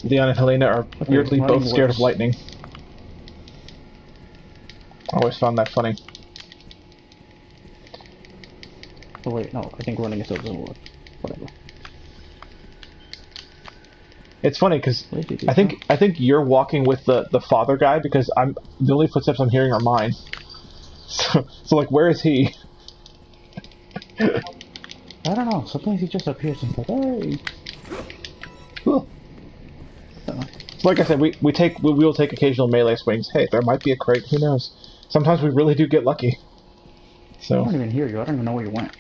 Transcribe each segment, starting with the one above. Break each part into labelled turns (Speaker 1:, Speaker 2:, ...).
Speaker 1: Leon and Helena are weirdly both scared of lightning. I always found that funny.
Speaker 2: Oh wait, no, I think running still doesn't work. Whatever.
Speaker 1: It's funny because I think you're walking with the father guy because the only footsteps I'm hearing are mine. So like, where is he?
Speaker 2: I don't know. Sometimes he just appears and like, hey.
Speaker 1: Like I said, we will take occasional melee swings. Hey, there might be a crate. Who knows? Sometimes we really do get lucky. So
Speaker 2: I don't even hear you. I don't even know where you went.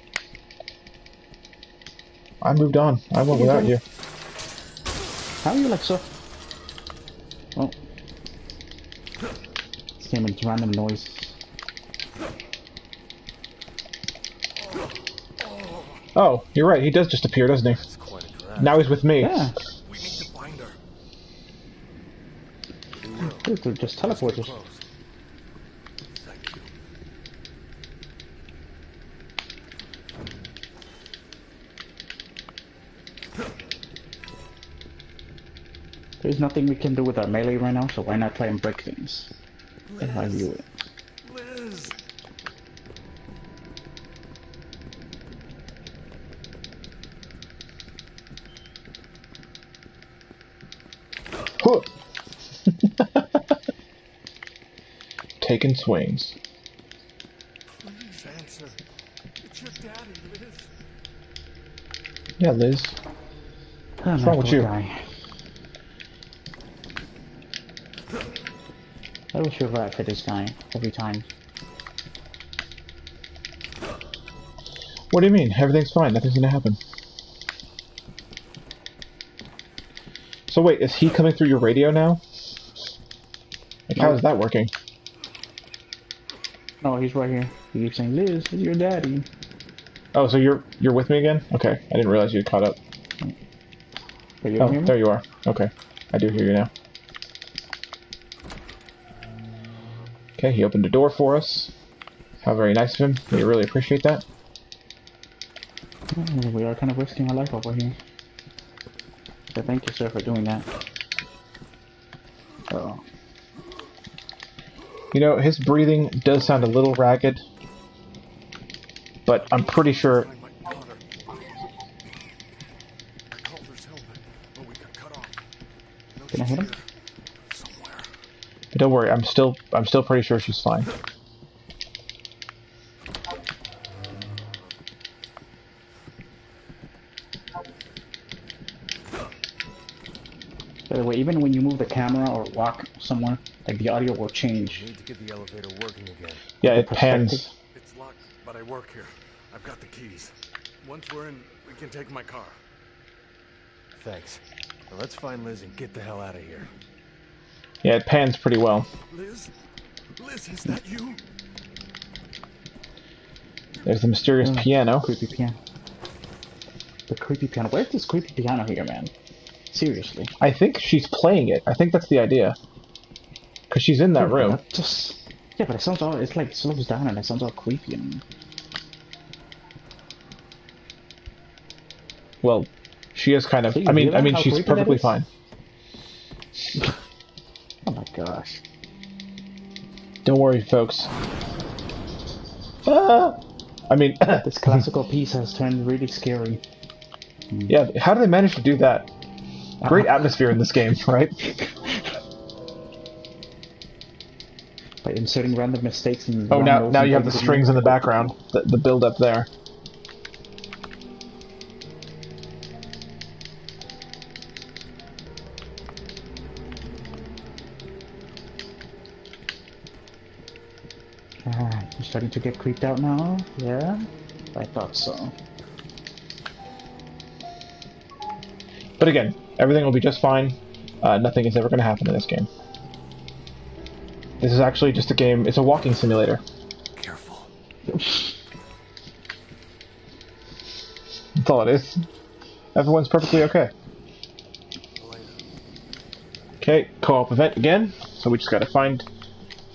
Speaker 1: I moved on. I went without you.
Speaker 2: How are you like so? Oh, this came into random noise.
Speaker 1: Oh, you're right. He does just appear, doesn't he? Now he's with me.
Speaker 2: Yeah.
Speaker 3: We need to find her.
Speaker 2: Dude, they're just teleporters.
Speaker 3: Thank you.
Speaker 2: There's nothing we can do with our melee right now, so why not try and break things? If I view it.
Speaker 3: Liz.
Speaker 1: Taking swings.
Speaker 3: Please answer. It's your daddy, Liz.
Speaker 1: Yeah, Liz. What's wrong with you?
Speaker 2: Guy. I wish you were for this guy every time.
Speaker 1: What do you mean? Everything's fine. Nothing's gonna happen. So wait, is he coming through your radio now? Like, how is that working?
Speaker 2: No, he's right here. He keeps saying, Liz, it's your daddy.
Speaker 1: Oh, so you're with me again? Okay, I didn't realize you had caught up. Oh, there you are. Okay, I do hear you now. Okay, he opened a door for us. How very nice of him. We really appreciate that.
Speaker 2: We are kind of risking our life over here. So thank you, sir, for doing that. Oh.
Speaker 1: You know, his breathing does sound a little ragged, but I'm pretty sure...
Speaker 2: Can I hit him?
Speaker 1: Don't worry, I'm still pretty sure she's fine.
Speaker 2: By the way, even when you move the camera or walk somewhere, like the audio will change.
Speaker 3: Need to get the elevator working again.
Speaker 1: Yeah, it pans.
Speaker 3: It's locked, but I work here. I've got the keys. Once we're in, we can take my car. Thanks. Now let's find Liz and get the hell out of here.
Speaker 1: Yeah, it pans pretty well.
Speaker 3: Liz? Liz, is that you?
Speaker 1: There's the mysterious piano.
Speaker 2: Creepy piano. The creepy piano. Where's this creepy piano here, man? Seriously.
Speaker 1: I think she's playing it. I think that's the idea. Because she's in that room.
Speaker 2: Yeah, but it sounds all... It's like slows down and it sounds all creepy and...
Speaker 1: Well, she is kind of... I mean, she's perfectly fine.
Speaker 2: Oh my gosh.
Speaker 1: Don't worry, folks. Ah! I mean...
Speaker 2: This classical piece has turned really scary.
Speaker 1: Yeah, how do they manage to do that? Great atmosphere in this game, right?
Speaker 2: By inserting random mistakes in...
Speaker 1: Oh, now you have the strings in the background. The build up there.
Speaker 2: You're starting to get creeped out now? Yeah? I thought so.
Speaker 1: But again, everything will be just fine. Nothing is ever going to happen in this game. This is actually just a game. It's a walking simulator.
Speaker 3: Careful.
Speaker 1: That's all it is. Everyone's perfectly okay. Okay, co-op event again. So we just got to find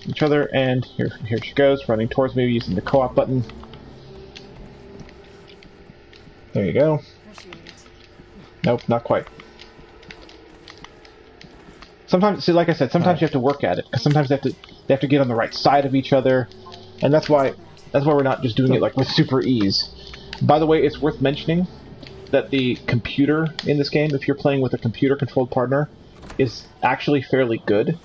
Speaker 1: each other, and here she goes, running towards me using the co-op button. There you go. Nope, not quite. sometimes, see, like I said, sometimes you have to work at it because sometimes they have to get on the right side of each other, and that's why we're not just doing it like with super ease. By the way, it's worth mentioning that the computer in this game, if you're playing with a computer-controlled partner, is actually fairly good.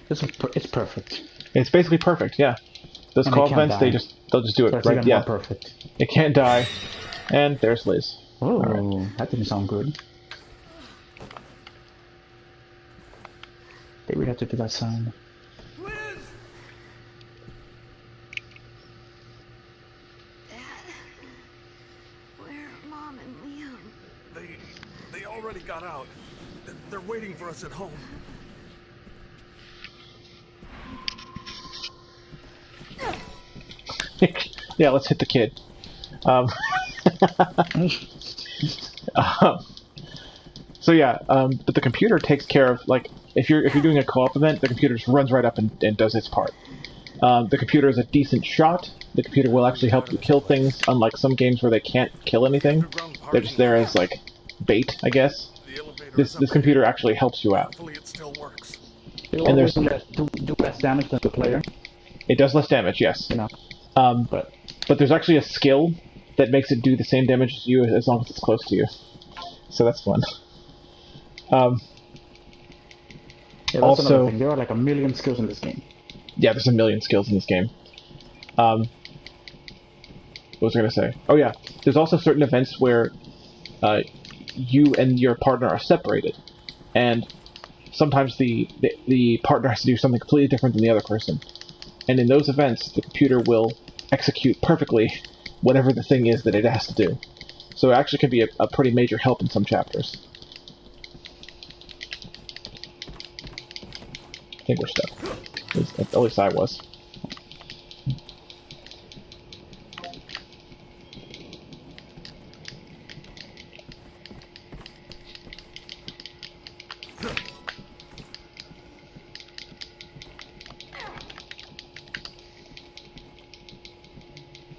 Speaker 2: It's perfect.
Speaker 1: It's basically perfect, yeah. Those
Speaker 2: And
Speaker 1: co-op events, they'll just do it,
Speaker 2: so it's
Speaker 1: right?
Speaker 2: even
Speaker 1: Yeah.
Speaker 2: more perfect.
Speaker 1: It can't die. And there's Liz.
Speaker 2: Oh,
Speaker 1: right.
Speaker 2: that didn't sound good. Maybe we have to do that sound.
Speaker 3: Liz!
Speaker 4: Dad, where are Mom and Liam?
Speaker 3: They already got out. They're waiting for us at home.
Speaker 1: Yeah, let's hit the kid. So yeah, but the computer takes care of, like, if you're doing a co-op event, the computer just runs right up and does its part. The computer is a decent shot. The computer will actually help you kill things, unlike some games where they can't kill anything. They're just there as, like, bait, I guess. This computer actually helps you out.
Speaker 3: Hopefully it still works.
Speaker 2: And there's do less damage than the player.
Speaker 1: It does less damage, yes.
Speaker 2: You know.
Speaker 1: But there's actually a skill that makes it do the same damage as you as long as it's close to you. So that's fun.
Speaker 2: Yeah, that's
Speaker 1: also,
Speaker 2: another thing. There are like a million skills in this game.
Speaker 1: Yeah, there's a million skills in this game. What was I going to say? Oh yeah, there's also certain events where you and your partner are separated, and sometimes the partner has to do something completely different than the other person. And in those events, the computer will execute perfectly whatever the thing is that it has to do. So it actually can be a pretty major help in some chapters. I think we're stuck. At least I was.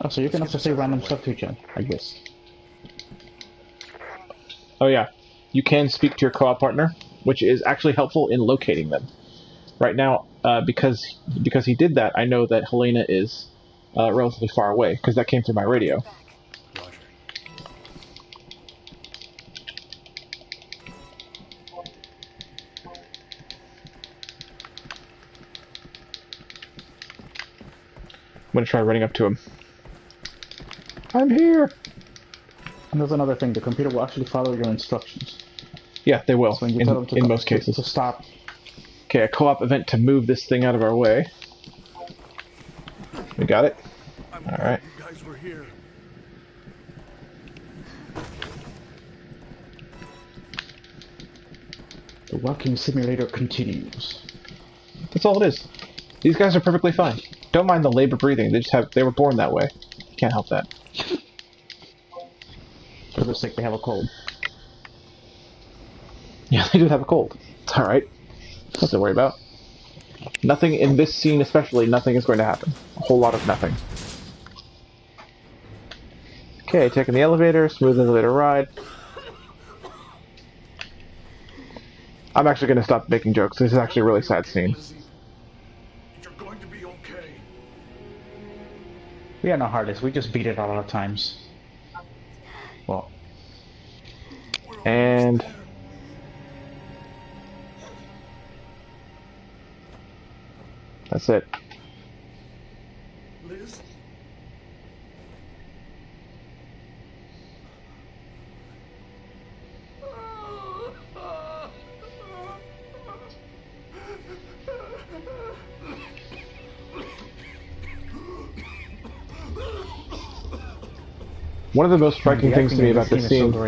Speaker 2: Oh, so you can also say random stuff to each other, I guess.
Speaker 1: Oh yeah, you can speak to your co-op partner, which is actually helpful in locating them. Right now, because he did that, I know that Helena is relatively far away, because that came through my radio.
Speaker 3: Roger.
Speaker 1: I'm going to try running up to him. I'm here!
Speaker 2: And there's another thing, the computer will actually follow your instructions.
Speaker 1: Yeah, they will,
Speaker 2: So when you tell them to
Speaker 1: in most cases.
Speaker 2: To stop.
Speaker 1: Okay, a co-op event to move this thing out of our way. We got it? Alright.
Speaker 3: You guys were here.
Speaker 2: The walking simulator continues.
Speaker 1: That's all it is. These guys are perfectly fine. Don't mind the labor breathing, they were born that way. Can't help that.
Speaker 2: For the sake they have a cold.
Speaker 1: Yeah, they do have a cold. It's alright. Nothing to worry about. Nothing in this scene especially, nothing is going to happen. A whole lot of nothing. Okay, taking the elevator, smooth elevator ride. I'm actually going to stop making jokes. This is actually a really sad scene.
Speaker 3: You're going to be okay.
Speaker 2: We are not heartless, we just beat it a lot of times. Well.
Speaker 1: And that's it.
Speaker 3: Liz?
Speaker 1: One of the most striking things to me about this scene,
Speaker 2: So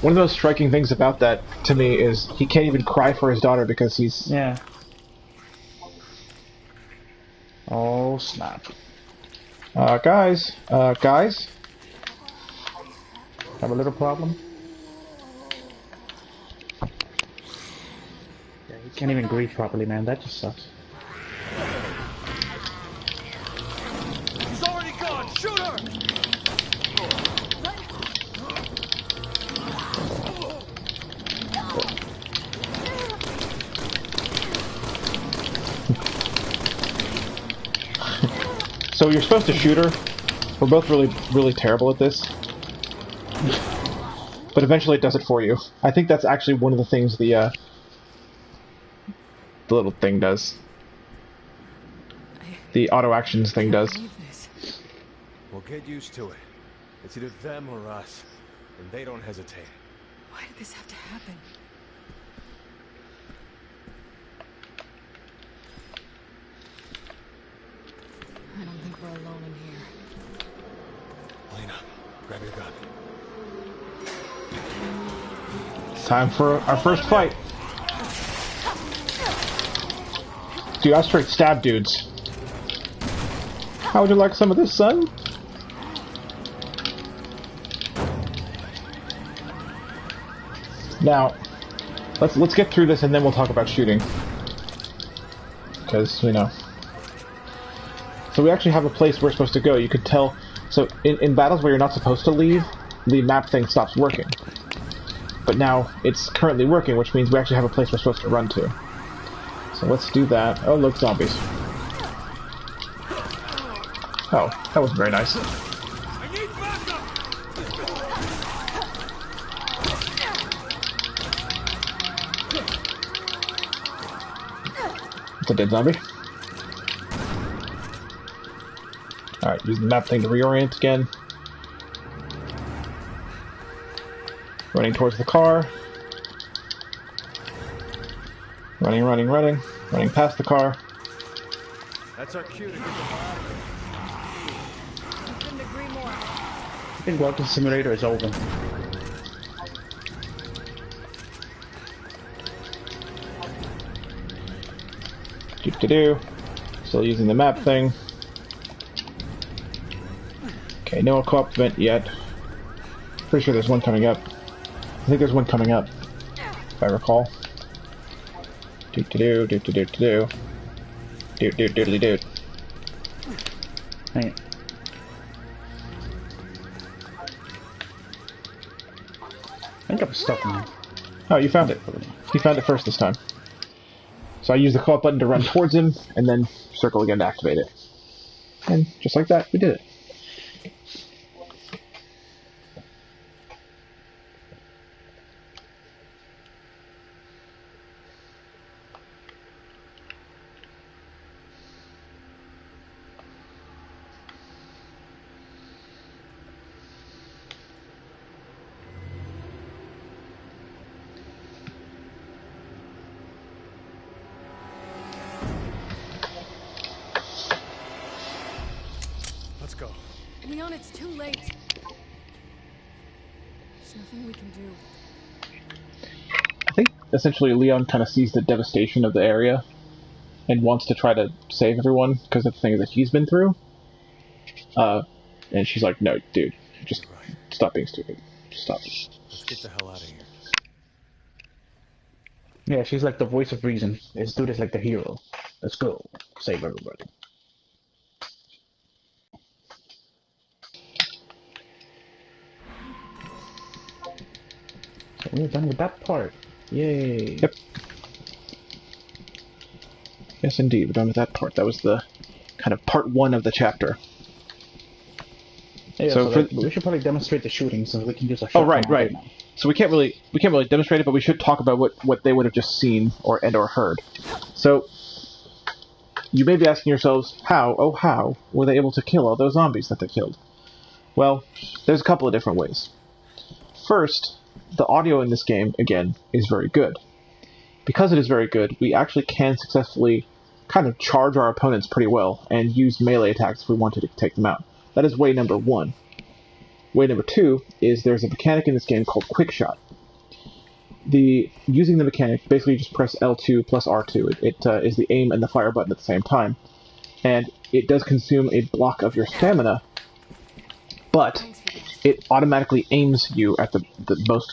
Speaker 1: one of the most striking things about that to me is he can't even cry for his daughter because he's...
Speaker 2: yeah. Oh snap.
Speaker 1: Guys? Guys?
Speaker 2: Have a little problem? Yeah, he can't even grieve properly, man. That just sucks.
Speaker 3: He's already gone! Shoot her!
Speaker 1: So you're supposed to shoot her. We're both really terrible at this. But eventually it does it for you. I think that's actually one of the things the little thing does. The auto actions thing does.
Speaker 3: We'll get used to it. It's either them or us, and they don't hesitate.
Speaker 5: Why did this have to happen? I don't think we're alone in here.
Speaker 3: Lena, grab your gun.
Speaker 1: It's time for our first fight. Dude, I straight stab dudes. How would you like some of this, son? Now, let's get through this and then we'll talk about shooting. Because, you know. So we actually have a place we're supposed to go. You could tell. So in battles where you're not supposed to leave, the map thing stops working. But now it's currently working, which means we actually have a place we're supposed to run to. So let's do that. Oh, look, zombies. Oh, that was very nice.
Speaker 3: I need backup!
Speaker 1: It's a dead zombie. Alright, use the map thing to reorient again. Running towards the car. Running, running, running. Running past the car.
Speaker 3: That's our cue to get the hell out of here.
Speaker 5: I couldn't agree more.
Speaker 2: I think walking simulator is over.
Speaker 1: Do-do-do. Still using the map thing. Okay, no co-op event yet. Pretty sure there's one coming up. I think there's one coming up, if I recall. Do-do-do, do-do-do-do-do. Do-do-doodly-do.
Speaker 2: Hang it. I think I'm stuck now.
Speaker 1: Oh, you found it. You found it first this time. So I used the co-op button to run towards him, and then circle again to activate it. And just like that, we did it.
Speaker 3: Let's go.
Speaker 5: Leon, it's too late. There's nothing we can do.
Speaker 1: I think essentially Leon kind of sees the devastation of the area and wants to try to save everyone because of the things that he's been through. And she's like, no, dude, just stop being stupid. Just stop.
Speaker 3: Let's get the hell out of here.
Speaker 2: Yeah, she's like the voice of reason. This dude is like the hero. Let's go. Save everybody. So we're done with that part. Yay.
Speaker 1: Yep. Yes, indeed, we're done with that part. That was the kind of part one of the chapter.
Speaker 2: Yeah,
Speaker 1: So
Speaker 2: so
Speaker 1: for-
Speaker 2: like, we should probably demonstrate the shooting so we can use a
Speaker 1: Oh,
Speaker 2: shotgun
Speaker 1: right, right.
Speaker 2: now.
Speaker 1: So we can't really demonstrate it, but we should talk about what they would have just seen or heard. So you may be asking yourselves, how were they able to kill all those zombies that they killed? Well, there's a couple of different ways. First, the audio in this game, again, is very good. Because it is very good, we actually can successfully kind of charge our opponents pretty well and use melee attacks if we wanted to take them out. That is way number one. Way number two is there's a mechanic in this game called Quick Shot. Using the mechanic, basically you just press L2 plus R2. It is the aim and the fire button at the same time. And it does consume a block of your stamina, but it automatically aims you at the most